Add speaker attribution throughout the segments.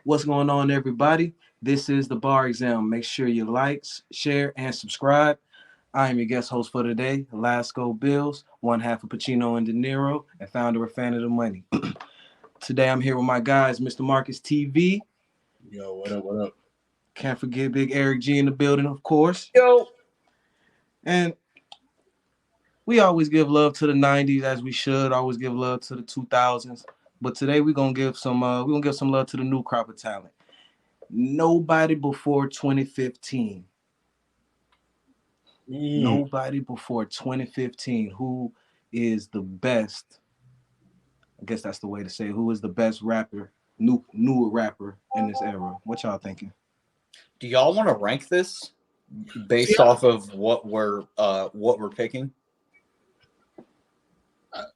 Speaker 1: What's going on, everybody? This is the Bar Exam. Make sure you like, share, and subscribe. I am your guest host for today, Lasko Bills, one half of Pacino and De Niro, and founder of Fan of the Money. Today I'm here with my guys, Mr. Marcus TV.
Speaker 2: Yo, what up, what up?
Speaker 1: Can't forget Big Eric G in the building, of course.
Speaker 3: Yo.
Speaker 1: And we always give love to the 90s as we should, always give love to the 2000s. But today we're gonna give some love to the new crop of talent. Nobody before 2015. Nobody before 2015 who is the best. I guess that's the way to say it. Who is the best rapper, newer rapper in this era? What y'all thinking?
Speaker 3: Do y'all want to rank this based off of what we're picking?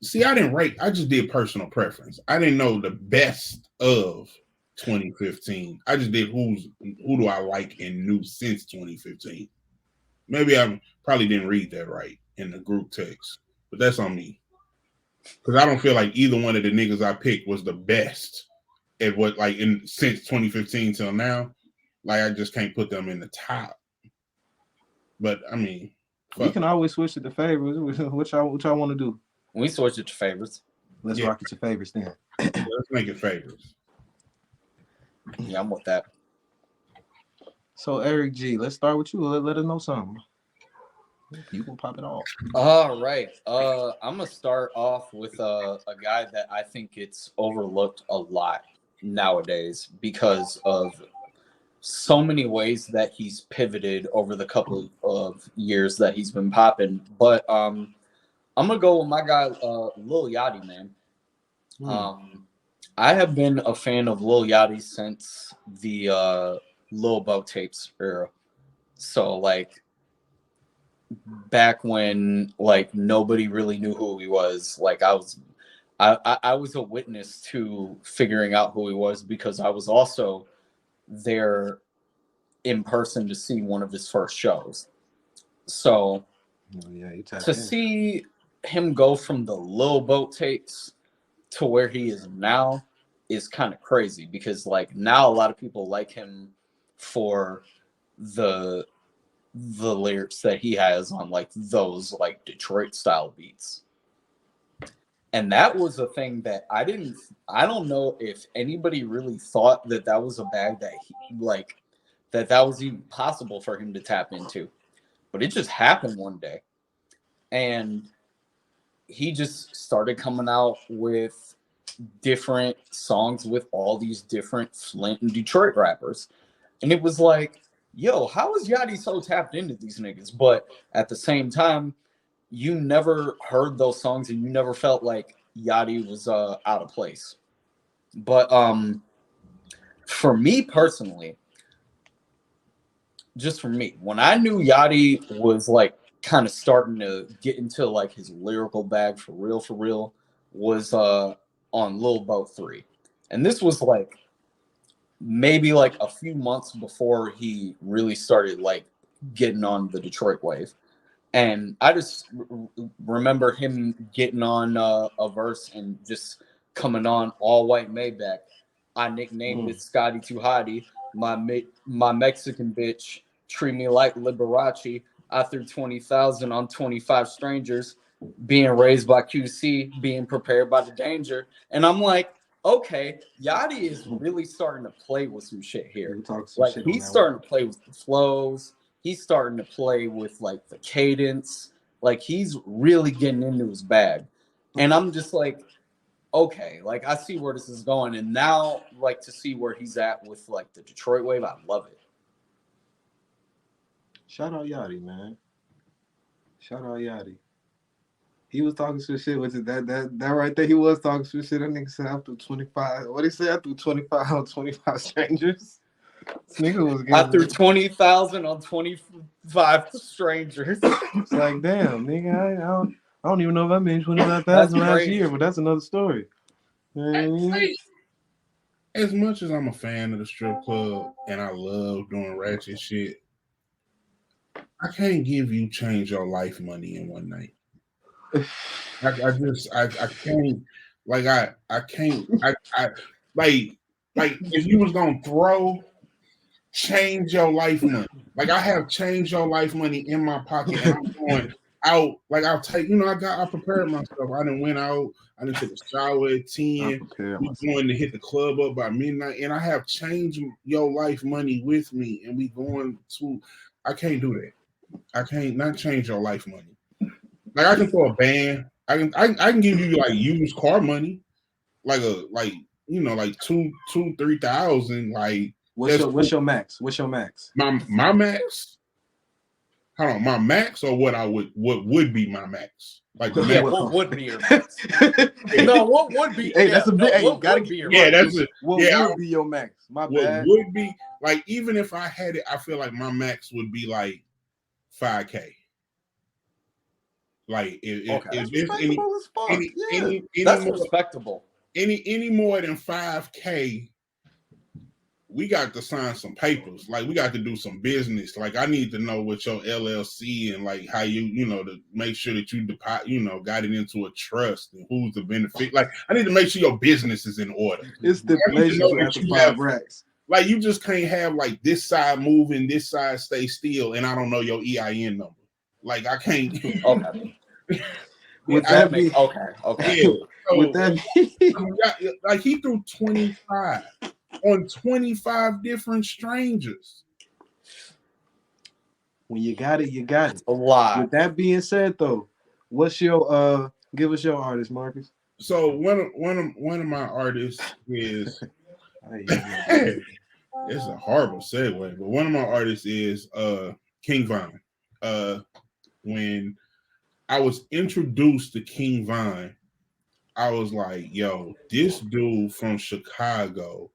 Speaker 2: See, I didn't rate. I just did personal preference. I didn't know the best of 2015. I just did who do I like and new since 2015. Maybe I probably didn't read that right in the group text, but that's on me. Because I don't feel like either one of the niggas I picked was the best at what since 2015 till now. Like I just can't put them in the top. But I mean,
Speaker 1: we can always switch it to favorites. What y'all want to do?
Speaker 3: We switch it to favorites.
Speaker 1: Let's rock it to favorites then.
Speaker 2: Let's make it favorites.
Speaker 3: Yeah, I'm with that.
Speaker 1: So Eric G, let's start with you. Let us know something. You can pop it off.
Speaker 3: All right. I'm gonna start off with a guy that I think it's overlooked a lot nowadays because of so many ways that he's pivoted over the couple of years that he's been popping. But I'm gonna go with my guy Lil Yachty, man. I have been a fan of Lil Yachty since the Lil Bo tapes era. So like back when like nobody really knew who he was, like I was a witness to figuring out who he was because I was also there in person to see one of his first shows. So to see him go from the Lil Boat tapes to where he is now is kind of crazy because like now a lot of people like him for the lyrics that he has on like those like Detroit style beats. And that was a thing that I don't know if anybody really thought that was a bag that he like that was even possible for him to tap into. But it just happened one day. And he just started coming out with different songs with all these different Flint and Detroit rappers. And it was like, yo, how is Yachty so tapped into these niggas? But at the same time, you never heard those songs and you never felt like Yachty was out of place. But for me personally, just for me, when I knew Yachty was like kind of starting to get into like his lyrical bag for real, was on Lil Bo 3. And this was like maybe like a few months before he really started like getting on the Detroit wave. And I just remember him getting on a verse and just coming on all white Maybach. I nicknamed it Scotty Too Hottie. My Mexican bitch treat me like Liberace. I threw 20,000 on 25 strangers. Being raised by QC, being prepared by the danger. And I'm like, okay, Yachty is really starting to play with some shit here. Like he's starting to play with the flows. He's starting to play with like the cadence. Like he's really getting into his bag. And I'm just like, okay, like I see where this is going. And now like to see where he's at with like the Detroit wave, I love it.
Speaker 1: Shout out Yachty, man. Shout out Yachty. He was talking some shit. Was it that right there? He was talking some shit. That nigga said I threw 25. What he say? I threw 25 on 25 strangers. This nigga was getting.
Speaker 3: I threw 20,000 on 25 strangers.
Speaker 1: It's like, damn, nigga, I don't even know if I made 25,000 last year, but that's another story.
Speaker 2: As much as I'm a fan of the strip club and I love doing ratchet shit, I can't give you change your life money in one night. I can't like Like if you was gonna throw change your life money. Like I have change your life money in my pocket, and I'm going out. Like I'll take, I prepared myself. I didn't went out. I didn't took a shower at 10. We going to hit the club up by midnight, and I have change your life money with me, and we going to. I can't do that. I can't not change your life money. Like I can throw a band. I can give you like used car money, like like two 3,000 like.
Speaker 1: What's your max? What's your max?
Speaker 2: My max. Hold on, my max or what would be my max? Like the
Speaker 3: Yeah,
Speaker 2: max.
Speaker 3: what would be your max? No, what would be?
Speaker 1: Hey, that's a big. Hey,
Speaker 3: what
Speaker 1: gotta
Speaker 3: would be your
Speaker 2: yeah,
Speaker 3: max?
Speaker 2: that's it.
Speaker 1: What
Speaker 2: Yeah,
Speaker 1: would be your max? My
Speaker 2: what
Speaker 1: bad.
Speaker 2: would be like even if I had it, I feel like my max would be like 5K. Like if there's
Speaker 1: Respectable as fuck. Yeah.
Speaker 3: That's respectable.
Speaker 2: any more than 5K, we got to sign some papers. Like we got to do some business. Like I need to know what your LLC and like how to make sure that you deposit, got it into a trust and who's the benefit. Like I need to make sure your business is in order.
Speaker 1: It's stipulations after 5 racks.
Speaker 2: Like you just can't have like this side moving, this side stay still, and I don't know your EIN number. Like I can't.
Speaker 3: Okay.
Speaker 1: With that being
Speaker 3: okay.
Speaker 2: Yeah. So,
Speaker 1: with that being,
Speaker 2: like he threw 25 on 25 different strangers.
Speaker 1: when you got it, you got it.
Speaker 3: A lot.
Speaker 1: With that being said, though, what's your give us your artist, Marcus?
Speaker 2: So one of my artists is it's a horrible segue, but one of my artists is King Von. When I was introduced to King Von, I was like, yo, this dude from Chicago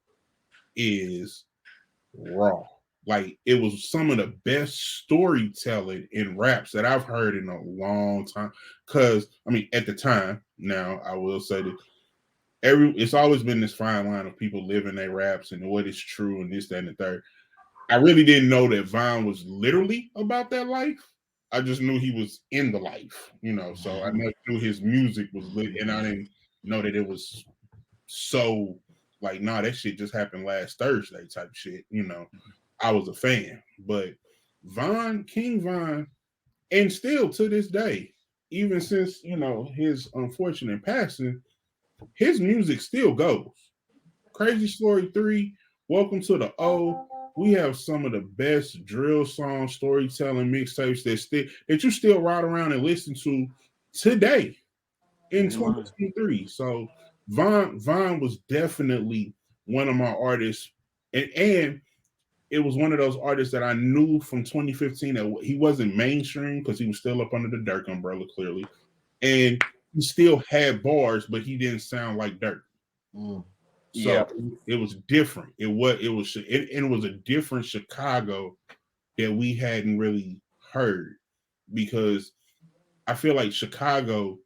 Speaker 2: is raw. Like it was some of the best storytelling in raps that I've heard in a long time. Cause I mean, at the time, now I will say that it's always been this fine line of people living their raps and what is true and this, that, and the third. I really didn't know that Von was literally about that life. I just knew he was in the life, so I never knew his music was lit, and I didn't know that it was so like, nah, that shit just happened last Thursday type shit, I was a fan. But King Von, and still to this day, even since, his unfortunate passing, his music still goes. Crazy Story 3, Welcome to the O. We have some of the best drill song storytelling mixtapes that you still ride around and listen to today in 2023. So Von was definitely one of my artists, and it was one of those artists that I knew from 2015 that he wasn't mainstream because he was still up under the Dirk umbrella, clearly, and he still had bars, but he didn't sound like Dirk. So it was different. It was a different Chicago that we hadn't really heard, because I feel like Chicago,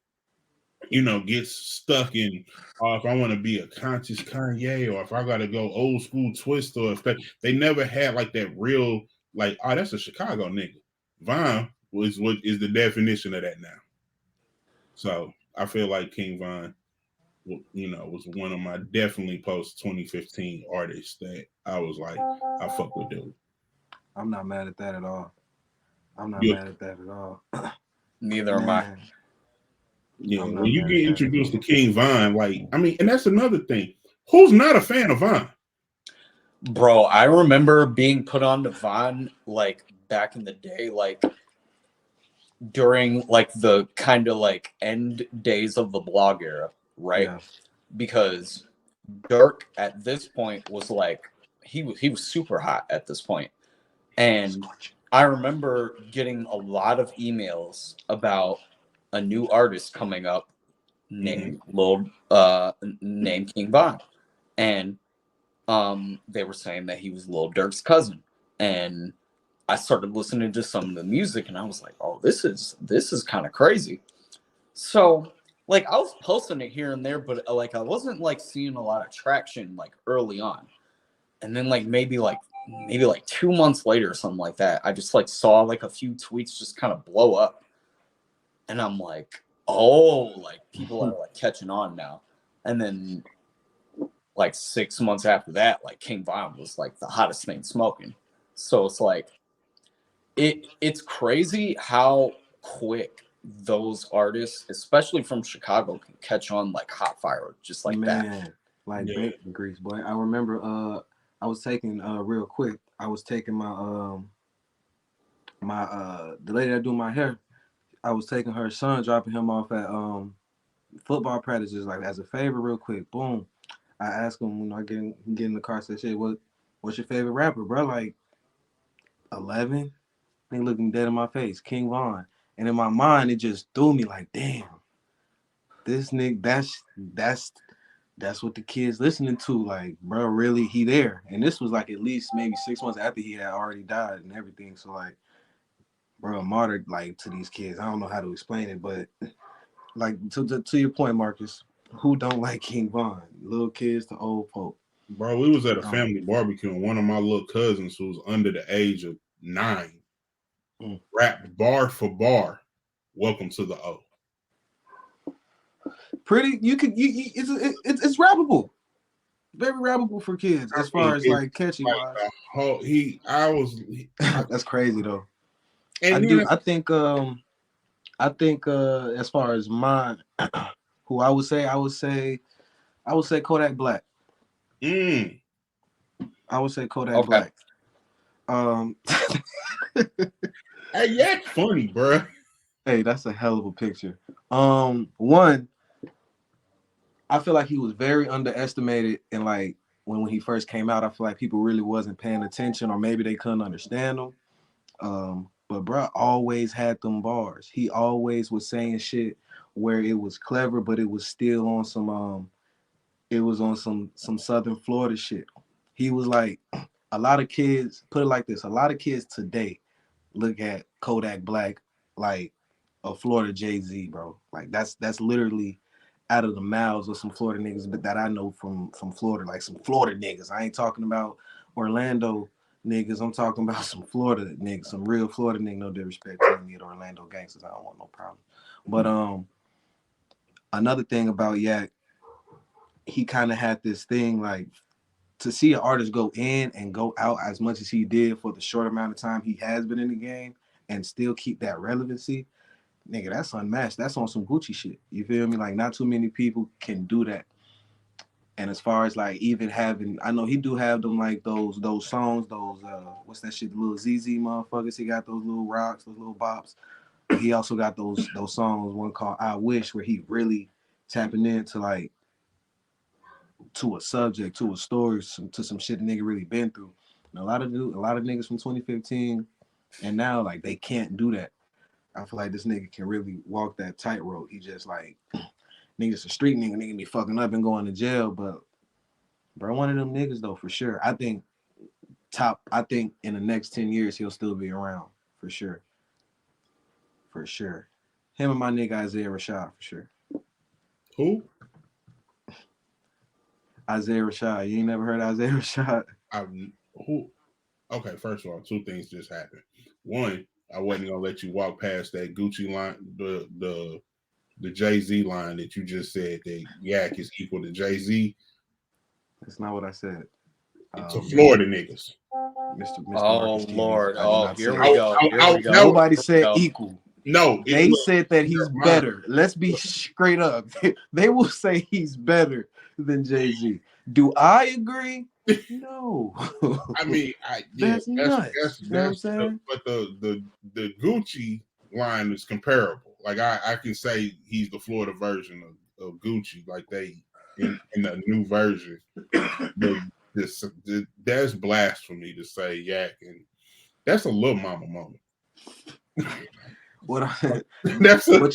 Speaker 2: gets stuck in, if I want to be a conscious Kanye, or if I got to go old school Twist, or if they never had like that real, like, oh, that's a Chicago nigga. Von was what is the definition of that now. So I feel like King Von, was one of my definitely post 2015 artists that I was like, I fuck with dude.
Speaker 1: I'm not mad at that at all. Mad at that at all.
Speaker 3: Neither am I.
Speaker 2: Yeah, when you get introduced to King Von, like, I mean, and that's another thing. Who's not a fan of Von?
Speaker 3: Bro, I remember being put on to Von like back in the day, like during like the kind of like end days of the blog era, right? Yeah. Because Dirk at this point was like he was super hot at this point. And I remember getting a lot of emails about a new artist coming up named named King Von. And they were saying that he was Lil Durk's cousin. And I started listening to some of the music and I was like, oh, this is kind of crazy. So like I was posting it here and there, but like I wasn't like seeing a lot of traction like early on. And then like maybe 2 months later or something like that, I just like saw like a few tweets just kind of blow up. And I'm like, oh, like people are like catching on now. And then like 6 months after that, like King Von was like the hottest thing smoking. So it's like it's crazy how quick those artists, especially from Chicago, can catch on like hot fire just like that.
Speaker 1: Man, like
Speaker 2: Yeah.
Speaker 1: bacon grease, boy. I remember I was taking real quick. I was taking my the lady that do my hair. I was taking her son, dropping him off at football practices, like as a favor, real quick. Boom. I asked him when I get in the car, said, "Shit, what's your favorite rapper, bro?" Like 11. They looking dead in my face, King Von. And in my mind, it just threw me like, damn, this nigga, that's what the kids listening to. Like, bro, really, he there. And this was like at least maybe 6 months after he had already died and everything. So like, bro, a martyr like to these kids. I don't know how to explain it, but like to your point, Marcus, who don't like King Von? Little kids to old folk.
Speaker 2: Bro, we was at a family barbecue and one of my little cousins who was under the age of 9 rapped bar for bar, "Welcome to the O."
Speaker 1: Pretty, it's rappable. Very rappable for kids as far as like catchy wise. That's crazy though.
Speaker 2: And
Speaker 1: I think as far as mine, who I would say Kodak Black. I would say Kodak Black.
Speaker 2: Hey, yeah, funny, bro.
Speaker 1: Hey, that's a hell of a picture. One, I feel like he was very underestimated, and like when he first came out, I feel like people really wasn't paying attention, or maybe they couldn't understand him. But bro always had them bars. He always was saying shit where it was clever, but it was still on some Southern Florida shit. He was like, a lot of kids, put it like this, a lot of kids today look at Kodak Black like a Florida Jay-Z, bro. Like that's literally out of the mouths of some Florida niggas that I know from Florida, like some Florida niggas. I ain't talking about Orlando niggas. I'm talking about some Florida niggas, some real Florida niggas. No disrespect to any of the Orlando gangsters. I don't want no problem. But another thing about Yak, he kind of had this thing like to see an artist go in and go out as much as he did for the short amount of time he has been in the game and still keep that relevancy. Nigga, that's unmatched. That's on some Gucci shit. You feel me? Like not too many people can do that. And as far as like even having, I know he do have them like those songs, those what's that shit, the little ZZ motherfuckers. He got those little rocks, those little bops. But he also got those songs, one called I Wish, where he really tapping into like to a subject, to a story, to some shit the nigga really been through. And a lot of niggas from 2015 and now like they can't do that. I feel like this nigga can really walk that tightrope. He just like niggas a street nigga be fucking up and going to jail, but bro, one of them niggas though for sure. I think in the next 10 years he'll still be around for sure. For sure. Him and my nigga Isaiah Rashad for sure.
Speaker 2: Who?
Speaker 1: Isaiah Rashad. You ain't never heard Isaiah Rashad?
Speaker 2: Who? Okay, first of all, two things just happened. One, I wasn't gonna let you walk past that Gucci line, the Jay-Z line that you just said that Yak is equal to Jay-Z.
Speaker 1: That's not what I said.
Speaker 2: To Florida niggas.
Speaker 1: Mr.
Speaker 3: Oh
Speaker 1: Marcus
Speaker 3: Lord!
Speaker 1: Oh,
Speaker 3: here we go. Here we go.
Speaker 1: Nobody said equal.
Speaker 2: No,
Speaker 1: they said that he's better. Let's be straight up. They will say he's better than Jay-Z. Do I agree? No.
Speaker 2: I mean,
Speaker 1: that's nuts. You know what I'm saying?
Speaker 2: But the Gucci line is comparable. Like I can say he's the Florida version of Gucci, like they in the new version. That's blasphemy to say Yak, and that's a little mama moment.
Speaker 1: But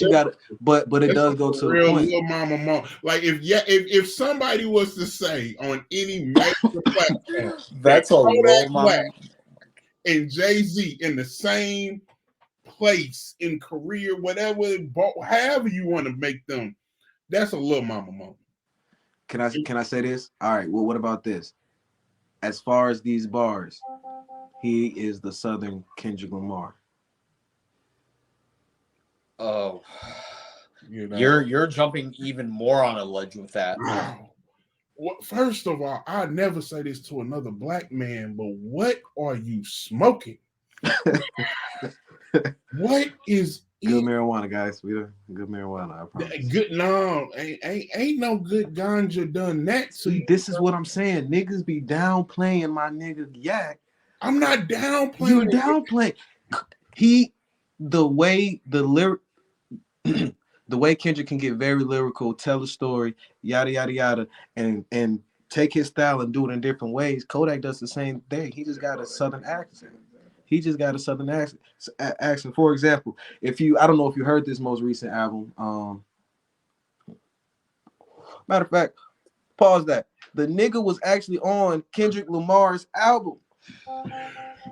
Speaker 1: you got it. But it does go to
Speaker 2: real
Speaker 1: the point.
Speaker 2: Little mama moment. Like if somebody was to say on any major platform
Speaker 3: that's a little mama
Speaker 2: and Jay-Z in the same place in career, whatever, however you want to make them, that's a little mama moment.
Speaker 1: Can I say this? All right. Well, what about this? As far as these bars, he is the Southern Kendrick Lamar.
Speaker 3: Oh, you're jumping even more on a ledge with that.
Speaker 2: First of all, I never say this to another black man, but what are you smoking? What is
Speaker 1: Good
Speaker 2: it?
Speaker 1: marijuana, guys. We are good marijuana. I promise.
Speaker 2: Good, no, ain't no good ganja done that to
Speaker 1: See,
Speaker 2: you.
Speaker 1: this is what I'm saying. Niggas be downplaying my nigga Yak.
Speaker 2: I'm not downplaying
Speaker 1: You're
Speaker 2: it.
Speaker 1: downplaying. He, the way the lyric, the way Kendrick can get very lyrical, tell a story, yada yada yada, and take his style and do it in different ways. Kodak does the same thing. He just got a southern accent. He just got a southern accent. For example, if you, I don't know if you heard this most recent album. Matter of fact, pause that. The nigga was actually on Kendrick Lamar's album.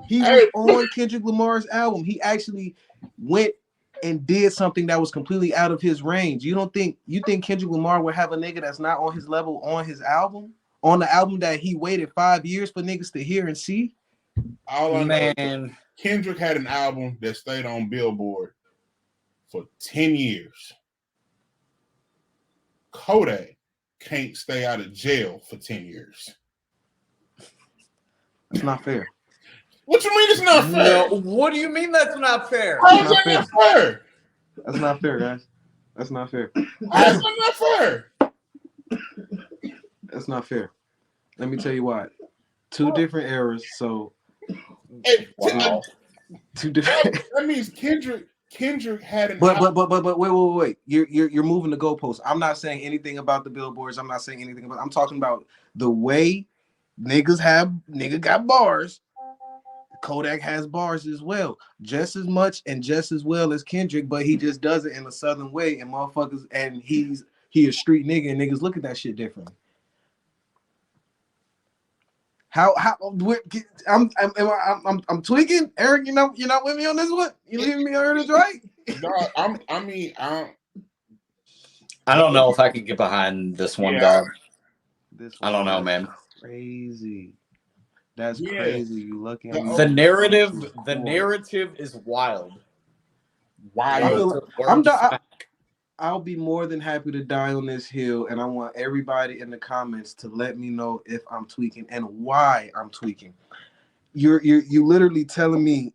Speaker 1: He was
Speaker 2: Hey,
Speaker 1: on Kendrick Lamar's album. He actually went and did something that was completely out of his range. You think Kendrick Lamar would have a nigga that's not on his level on his album? On the album that he waited 5 years for niggas to hear and see?
Speaker 2: all I know is
Speaker 3: Man,
Speaker 2: Kendrick had an album that stayed on Billboard for 10 years. Kodak can't stay out of jail for 10 years.
Speaker 1: That's not fair.
Speaker 2: What you mean it's not fair?
Speaker 3: no. What do you mean that's not fair?
Speaker 2: How's
Speaker 1: It's not
Speaker 2: that not fair?
Speaker 1: That's not fair, guys. That's not fair.
Speaker 2: How's that not fair?
Speaker 1: That's not fair. Let me tell you why. Two different eras, so
Speaker 2: Hey,
Speaker 3: Wow.
Speaker 1: two different.
Speaker 2: that means Kendrick had an
Speaker 1: But
Speaker 2: album.
Speaker 1: wait. You're moving the goalposts. I'm not saying anything about the billboards. I'm not saying anything about. I'm talking about the way nigga got bars. Kodak has bars as well, just as much and just as well as Kendrick, but he just does it in a southern way, and motherfuckers, and he a street nigga, and niggas look at that shit differently. I'm tweaking, Eric. You're not with me on this one. You leaving me on this right?
Speaker 2: No,
Speaker 3: I don't know if I could get behind this one,
Speaker 2: Yeah.
Speaker 3: dog.
Speaker 1: This
Speaker 3: I don't know,
Speaker 1: one
Speaker 3: man.
Speaker 1: crazy. That's
Speaker 2: Yeah.
Speaker 1: crazy. You lucky.
Speaker 3: The narrative is wild.
Speaker 1: I feel
Speaker 3: Words
Speaker 1: like
Speaker 3: are- words are-
Speaker 1: I'll be more than happy to die on this hill, and I want everybody in the comments to let me know if I'm tweaking and why I'm tweaking. You literally telling me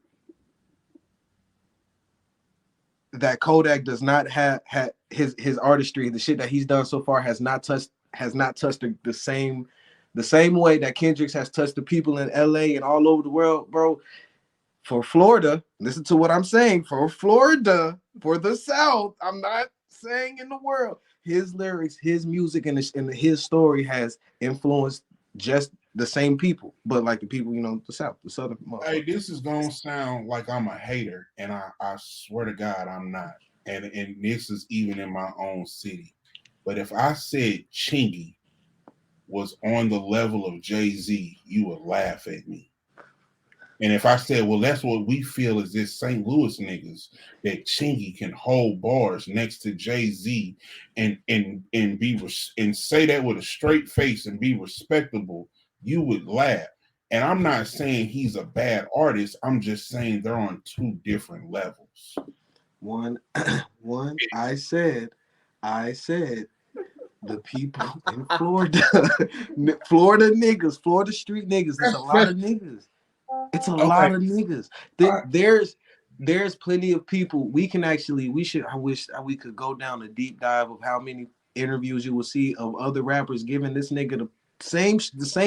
Speaker 1: that Kodak does not have his artistry, the shit that he's done so far has not touched the same way that Kendrick's has touched the people in LA and all over the world, bro. For Florida, listen to what I'm saying. For Florida, for the South, I'm not saying in the world. His lyrics, his music, and his story has influenced just the same people, but like the people, the South, the Southern.
Speaker 2: hey, this is gonna sound like I'm a hater, and I swear to God I'm not. And this is even in my own city. But if I said Chingy was on the level of Jay-Z, you would laugh at me. And if I said, well, that's what we feel is this St. Louis niggas, that Chingy can hold bars next to Jay-Z and say that with a straight face and be respectable, you would laugh. And I'm not saying he's a bad artist. I'm just saying they're on two different levels.
Speaker 1: One, I said the people in Florida, Florida niggas, Florida street niggas. It's a lot of niggas. It's a lot of niggas. There's plenty of people. I wish we could go down a deep dive of how many interviews you will see of other rappers giving this nigga the same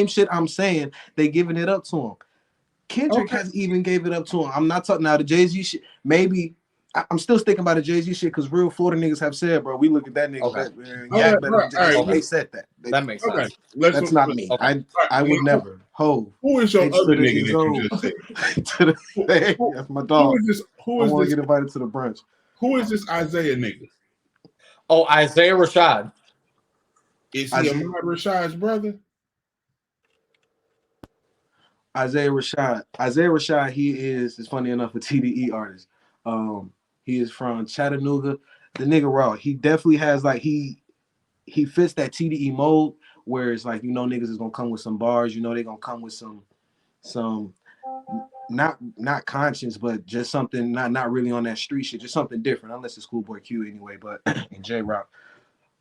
Speaker 1: shit I'm saying. They giving it up to him. Kendrick has even gave it up to him. I'm not talking now the Jay-Z shit. Maybe I'm still sticking by the Jay-Z shit because real Florida niggas have said, bro, we look at that nigga better. They said that.
Speaker 3: That makes sense.
Speaker 1: That's not me.
Speaker 3: Okay.
Speaker 1: I would never. Ho.
Speaker 2: Who is your other nigga that you just said?
Speaker 1: That's my dog.
Speaker 2: Who
Speaker 1: I
Speaker 2: is
Speaker 1: want
Speaker 2: this?
Speaker 1: to get invited to the brunch.
Speaker 2: Who is this Isaiah nigga?
Speaker 3: Oh, Isaiah Rashad.
Speaker 2: Is he Ahmad Rashad's brother?
Speaker 1: Isaiah Rashad, it's funny enough, a TDE artist. He is from Chattanooga. The nigga raw. He definitely has he fits that TDE mold where it's like, niggas is gonna come with some bars, they gonna come with some not conscience, but just something not really on that street shit, just something different, unless it's Schoolboy Q anyway, but in J Rock.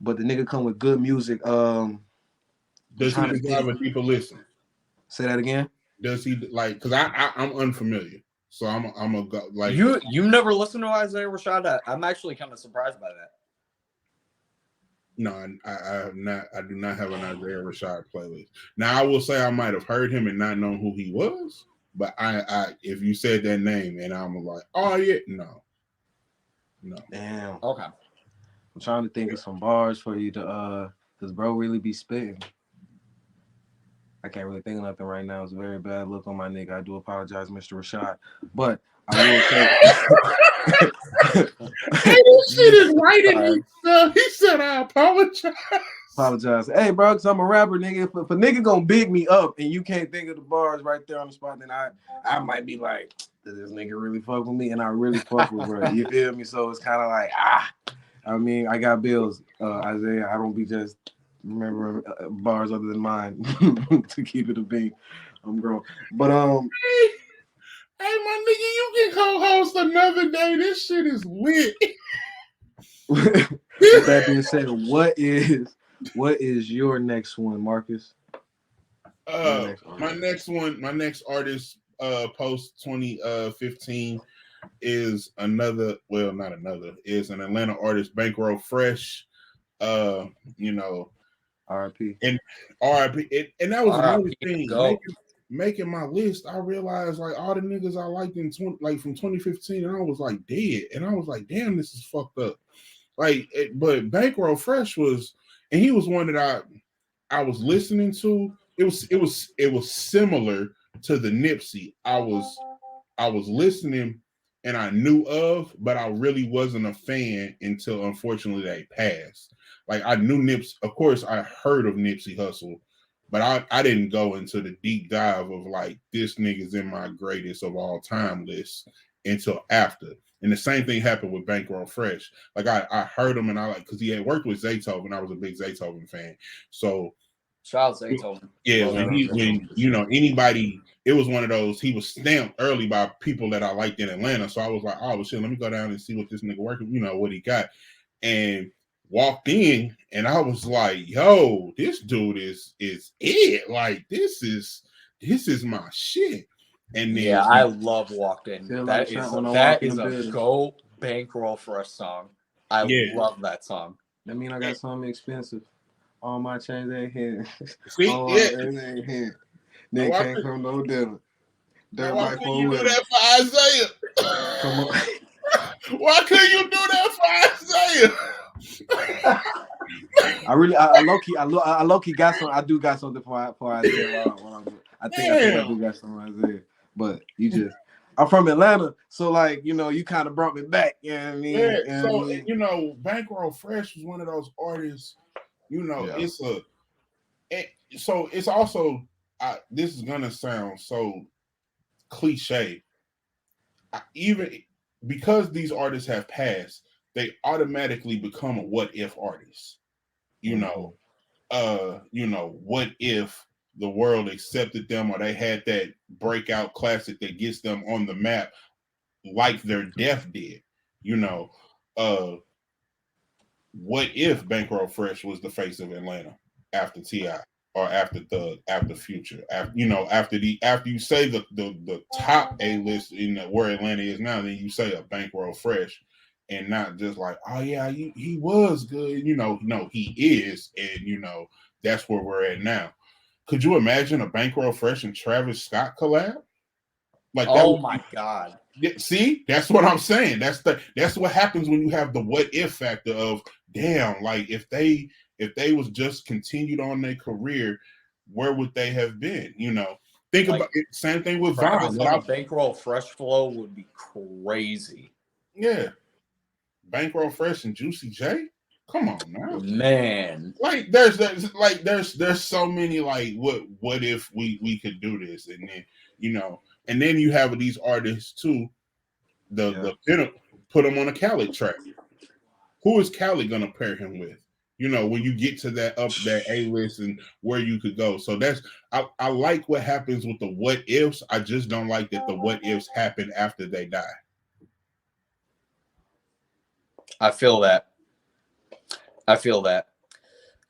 Speaker 1: But the nigga come with good music.
Speaker 2: Does he
Speaker 1: trying to
Speaker 2: deserve a
Speaker 1: think.
Speaker 2: deeper listen?
Speaker 1: Say that again.
Speaker 2: Does he like? Because I'm unfamiliar, so I'm a go like.
Speaker 3: You never listened to Isaiah Rashad? I'm actually kind of surprised by that.
Speaker 2: No, I have not. I do not have an Isaiah Rashad playlist. Now I will say I might have heard him and not known who he was, but I if you said that name and I'm like, oh yeah, no.
Speaker 1: Damn.
Speaker 3: Okay.
Speaker 1: I'm trying to think of some bars for you to cause bro really be spitting. I can't really think of nothing right now. It's a very bad look on my nigga. I do apologize, Mr. Rashad. But I will say
Speaker 2: Hey, this shit is writing himself. He said I apologize.
Speaker 1: apologize. Hey, bro, cause I'm a rapper, nigga. If a nigga gonna big me up and you can't think of the bars right there on the spot, then I might be like, does this nigga really fuck with me? And I really fuck with bro. You feel me? So it's kind of like, I mean, I got bills, Isaiah. I don't be just remembering bars other than mine to keep it a beat. I'm grown. But
Speaker 2: Hey, my nigga, you can co-host another day. This shit is lit.
Speaker 1: with that being said, what is your next one, Marcus?
Speaker 2: My next artist post 2015 is another, well, not another, is an Atlanta artist, Bankroll Fresh. You know,
Speaker 1: RIP.
Speaker 2: and RIP. And that was another
Speaker 3: RIP,
Speaker 2: thing.
Speaker 3: go.
Speaker 2: Making my list, I realized like all the niggas I liked in from 2015, and I was like dead, and I was like, damn, this is fucked up. But Bankroll Fresh was, and he was one that I was listening to. It was similar to the Nipsey. I was listening and I knew of, but I really wasn't a fan until unfortunately they passed. Like I knew Nips, of course I heard of Nipsey Hussle, but I didn't go into the deep dive of like this nigga's in my greatest of all time list until after. And the same thing happened with Bankroll Fresh. Like I heard him and I like because he had worked with Zaytoven. I was a big Zaytoven fan. So
Speaker 3: Shout out to Zaytoven.
Speaker 2: yeah,
Speaker 3: Love
Speaker 2: when
Speaker 3: him.
Speaker 2: you know anybody, it was one of those. He was stamped early by people that I liked in Atlanta, so I was like, oh well, shit, let me go down and see what this nigga working. You know what he got, and walked in, and I was like, yo, this dude is it. Like this is my shit. And then
Speaker 3: Yeah, I love Walked In.
Speaker 1: Feel
Speaker 3: That
Speaker 1: like
Speaker 3: is
Speaker 1: shot when I
Speaker 3: that
Speaker 1: walk in
Speaker 3: is
Speaker 1: the
Speaker 3: a
Speaker 1: building.
Speaker 3: go Bankroll Fresh song. I
Speaker 2: Yeah.
Speaker 3: love that song.
Speaker 1: That mean I got something expensive. All my chains ain't here.
Speaker 2: see,
Speaker 1: All my
Speaker 2: yeah,
Speaker 1: chains ain't here.
Speaker 2: Now,
Speaker 1: Nigga
Speaker 2: why
Speaker 1: can't come no dinner. Dirt
Speaker 2: why
Speaker 1: bike
Speaker 2: couldn't
Speaker 1: for
Speaker 2: you do
Speaker 1: women.
Speaker 2: that for Isaiah?
Speaker 1: Come on.
Speaker 2: Why couldn't you do that for Isaiah?
Speaker 1: I low key got some. I do got something for Isaiah. I think I do got something for Isaiah. But I'm from Atlanta, so like you kind of brought me back. You know what I mean?
Speaker 2: Yeah.
Speaker 1: You know
Speaker 2: So
Speaker 1: what I mean?
Speaker 2: Bankroll Fresh was one of those artists.
Speaker 1: Yeah.
Speaker 2: It's also. This is gonna sound so cliche. Even because these artists have passed, they automatically become a what if artist. What if the world accepted them or they had that breakout classic that gets them on the map like their death did? What if Bankroll Fresh was the face of Atlanta after T.I. or after Thug, after Future, after you say the top A list in where Atlanta is now, then you say a Bankroll Fresh, and not just like, oh yeah, he was good, no, he is, and that's where we're at now. Could you imagine a Bankroll Fresh and Travis Scott collab? Like that?
Speaker 3: Oh my god!
Speaker 2: See, that's what I'm saying. That's what happens when you have the what if factor of damn, like if they was just continued on their career, where would they have been? Think
Speaker 3: Like,
Speaker 2: about it. Same thing with
Speaker 3: Travis
Speaker 2: Vine.
Speaker 3: on a Bankroll Fresh flow would be crazy.
Speaker 2: Yeah, Bankroll Fresh and Juicy J. Come on now,
Speaker 3: man.
Speaker 2: Like there's so many like what if we could do this, and then and then you have these artists too. The put them on a Khaled track. Who is Khaled gonna pair him with? When you get to that A list and where you could go. So I like what happens with the what ifs. I just don't like that the what ifs happen after they die.
Speaker 3: I feel that.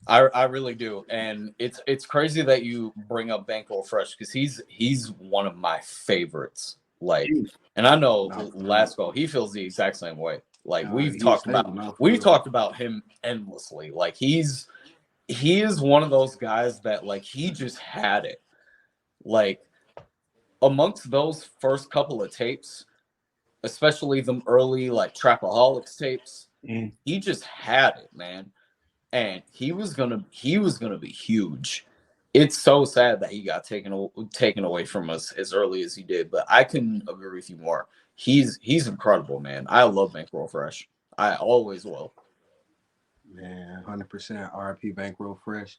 Speaker 3: I really do, and it's crazy that you bring up Bankroll Fresh because he's one of my favorites. Like,
Speaker 2: You-
Speaker 3: and I know
Speaker 1: No, for real.
Speaker 3: Lasco, he feels the exact same way. Like
Speaker 1: He a staple now, for
Speaker 3: we've
Speaker 1: real.
Speaker 3: talked about him endlessly. Like he is one of those guys that like he just had it. Like amongst those first couple of tapes, especially them early like Trapaholics tapes,
Speaker 2: Mm.
Speaker 3: he just had it, man. And he was gonna be huge. It's so sad that he got taken away from us as early as he did, but I couldn't agree with you more. He's incredible, man. I love Bankroll Fresh. I always will.
Speaker 1: Man, 100% RIP Bankroll Fresh.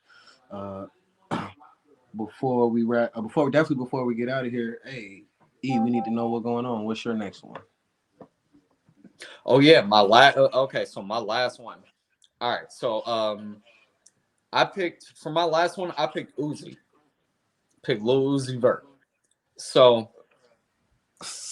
Speaker 1: Uh, before we wrap, before we get out of here, hey, E, we need to know what's going on. What's your next one?
Speaker 3: Oh yeah, my last. Okay, so my last one. All right, so I picked for my last one. I picked Uzi. Picked Lil Uzi Vert. So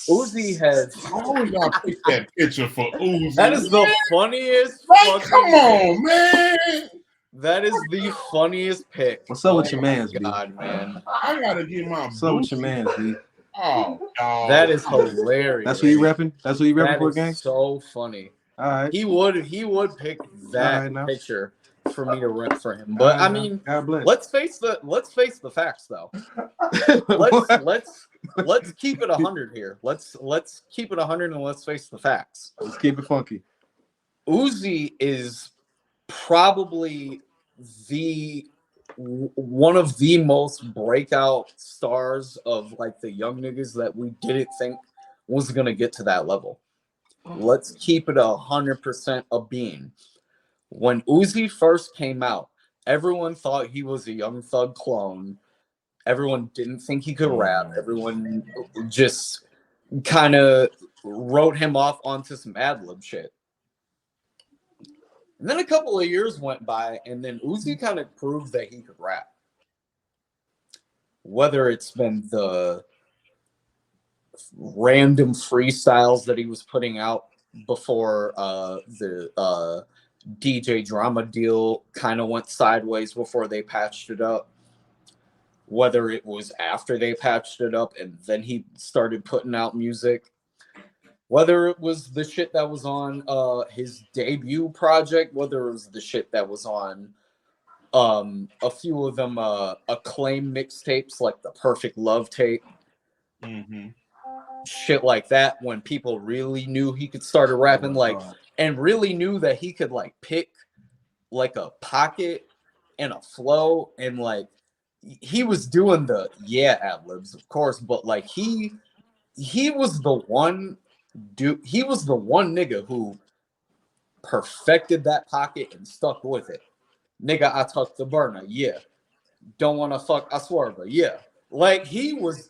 Speaker 3: Uzi has.
Speaker 2: How y'all pick that picture for Uzi?
Speaker 3: That is the funniest.
Speaker 2: Like,
Speaker 3: fucking
Speaker 2: come
Speaker 3: pick.
Speaker 2: on, man.
Speaker 3: That is the funniest pick.
Speaker 1: What's up with
Speaker 3: Oh
Speaker 1: your
Speaker 3: my
Speaker 1: mans, B?
Speaker 3: God, man.
Speaker 2: I gotta get my
Speaker 1: What's up with your
Speaker 2: Boosie.
Speaker 1: mans, B?
Speaker 2: Oh, dog.
Speaker 3: That is hilarious.
Speaker 1: That's what you repping? That's what you repping
Speaker 3: That
Speaker 1: for,
Speaker 3: is
Speaker 1: gang?
Speaker 3: so funny.
Speaker 1: All right.
Speaker 3: He would pick that
Speaker 1: All right, now.
Speaker 3: picture for me to rep for him. But
Speaker 1: All right,
Speaker 3: I
Speaker 1: now.
Speaker 3: mean,
Speaker 1: God bless.
Speaker 3: let's face the facts though.
Speaker 1: What?
Speaker 3: Let's keep it 100 here. Let's keep it 100 and let's face the facts.
Speaker 1: Let's keep it funky.
Speaker 3: Uzi is probably the one of the most breakout stars of like the young niggas that we didn't think was gonna get to that level. Let's keep it 100% a bean. When Uzi first came out, everyone thought he was a Young Thug clone. Everyone didn't think he could rap. Everyone just kind of wrote him off onto some ad lib shit. And then a couple of years went by, and then Uzi kind of proved that he could rap. Whether it's been the random freestyles that he was putting out before the DJ Drama deal kind of went sideways before they patched it up, whether it was after they patched it up and then he started putting out music, whether it was the shit that was on his debut project, whether it was the shit that was on a few of them acclaim mixtapes like the Perfect Love tape, shit like that, when people really knew he could start rapping and really knew that he could like pick like a pocket and a flow, and like he was doing the ad libs of course, but like he was the one nigga who perfected that pocket and stuck with it. Nigga, I tucked the burner, yeah. Don't want to fuck, I swear, but yeah. Like he was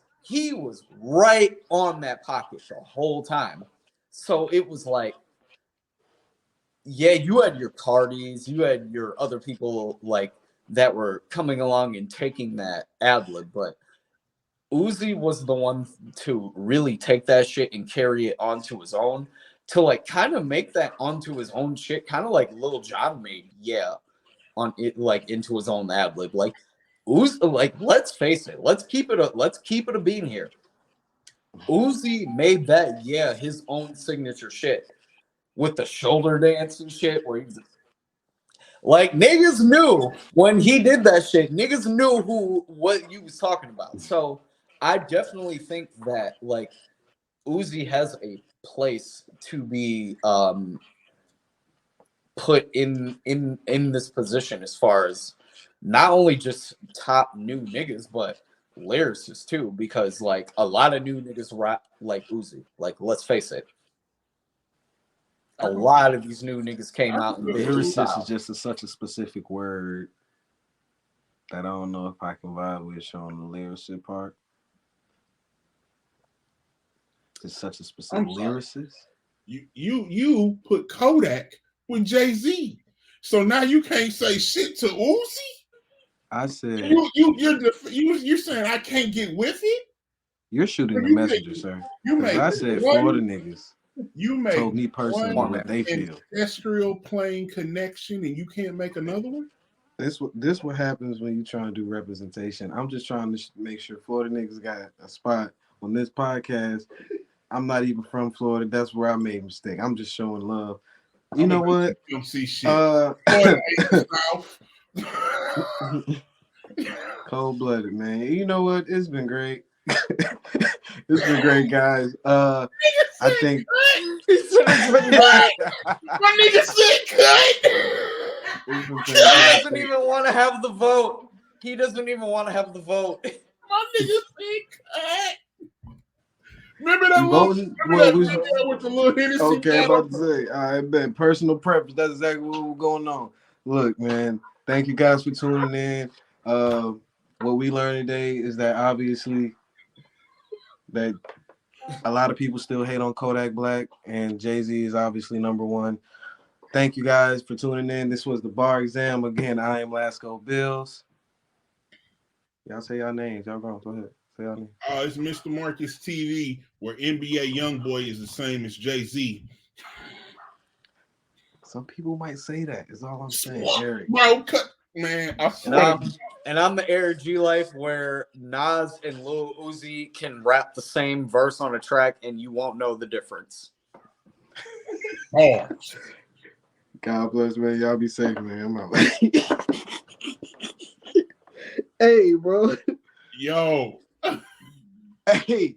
Speaker 3: right on that pocket the whole time. So it was like, yeah, you had your Cardis, you had your other people like that were coming along and taking that ad lib, but Uzi was the one to really take that shit and carry it onto his own, to like kind of make that onto his own shit, kind of like Lil Jon made, on it, like into his own ad lib. Like Uzi, like let's face it, let's keep it a bean here. Uzi made that his own signature shit with the shoulder dance and shit, where he was like, niggas knew when he did that shit. Niggas knew what you was talking about. So I definitely think that like Uzi has a place to be put in this position as far as not only just top new niggas, but lyricists too, because like a lot of new niggas rap like Uzi. Like, let's face it, a lot of these new niggas came out and did
Speaker 1: Lyricist is just such a specific word that I don't know if I can vibe with on the lyricist part. It's such a specific lyricist.
Speaker 2: You put Kodak with Jay-Z, so now you can't say shit to Uzi.
Speaker 1: I said
Speaker 2: you're saying I can't get with it.
Speaker 1: You're shooting the messenger, sir. I said Florida niggas.
Speaker 2: You
Speaker 1: told me personally what they feel.
Speaker 2: Terrestrial plane connection, and you can't make another one.
Speaker 1: This what happens when you trying to do representation. I'm just trying to make sure Florida niggas got a spot on this podcast. I'm not even from Florida. That's where I made a mistake. I'm just showing love. You know what?
Speaker 2: You don't see shit.
Speaker 1: Uh,
Speaker 2: South.
Speaker 1: cold blooded, man. You know what? It's been great. It's been great, guys. I think
Speaker 3: it's been great.
Speaker 2: My nigga said cut.
Speaker 1: it's been
Speaker 3: He doesn't
Speaker 1: fantastic.
Speaker 3: even want to have the vote. He doesn't even want to have the vote.
Speaker 2: My nigga said cut. Remember that
Speaker 1: You
Speaker 2: little,
Speaker 1: voting?
Speaker 2: remember
Speaker 1: Well,
Speaker 2: that
Speaker 1: we-
Speaker 2: video with the little Hennessy
Speaker 1: Okay, I'm
Speaker 2: bottle?
Speaker 1: about to say, I bet personal preference. That's exactly what was going on. Look, man, thank you guys for tuning in. What we learned today is that obviously that a lot of people still hate on Kodak Black, and Jay-Z is obviously number one. Thank you guys for tuning in. This was the Bar Exam. Again, I am Lasko Bills. Y'all say y'all names. Y'all go ahead. Say y'all names.
Speaker 2: It's Mr. Marcus TV, where NBA YoungBoy is the same as Jay-Z.
Speaker 1: Some people might say that. Is all I'm saying, Eric.
Speaker 2: Bro, cut, man. I swear.
Speaker 3: And I'm the Air G Life, where Nas and Lil Uzi can rap the same verse on a track and you won't know the difference.
Speaker 2: Hard.
Speaker 1: God bless, man. Y'all be safe, man. I'm out. Hey, bro.
Speaker 2: Yo,
Speaker 1: Hey.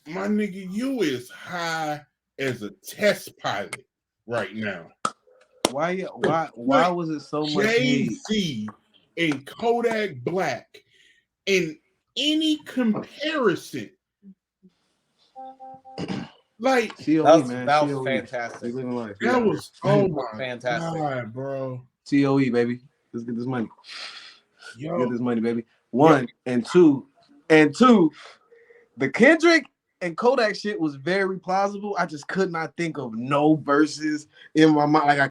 Speaker 2: my nigga, you is high as a test pilot right now.
Speaker 1: Why was it so much hate?
Speaker 2: Jay-Z and Kodak Black in any comparison. Like,
Speaker 1: COE,
Speaker 3: That
Speaker 1: man.
Speaker 3: was
Speaker 1: COE.
Speaker 3: fantastic.
Speaker 1: We living life.
Speaker 2: that was, oh my
Speaker 3: Fantastic.
Speaker 2: God, bro.
Speaker 1: COE, baby. Let's get this money.
Speaker 2: Yo,
Speaker 1: Get this money, baby. One and two. The Kendrick and Kodak shit was very plausible. I just could not think of no verses in my mind. Like I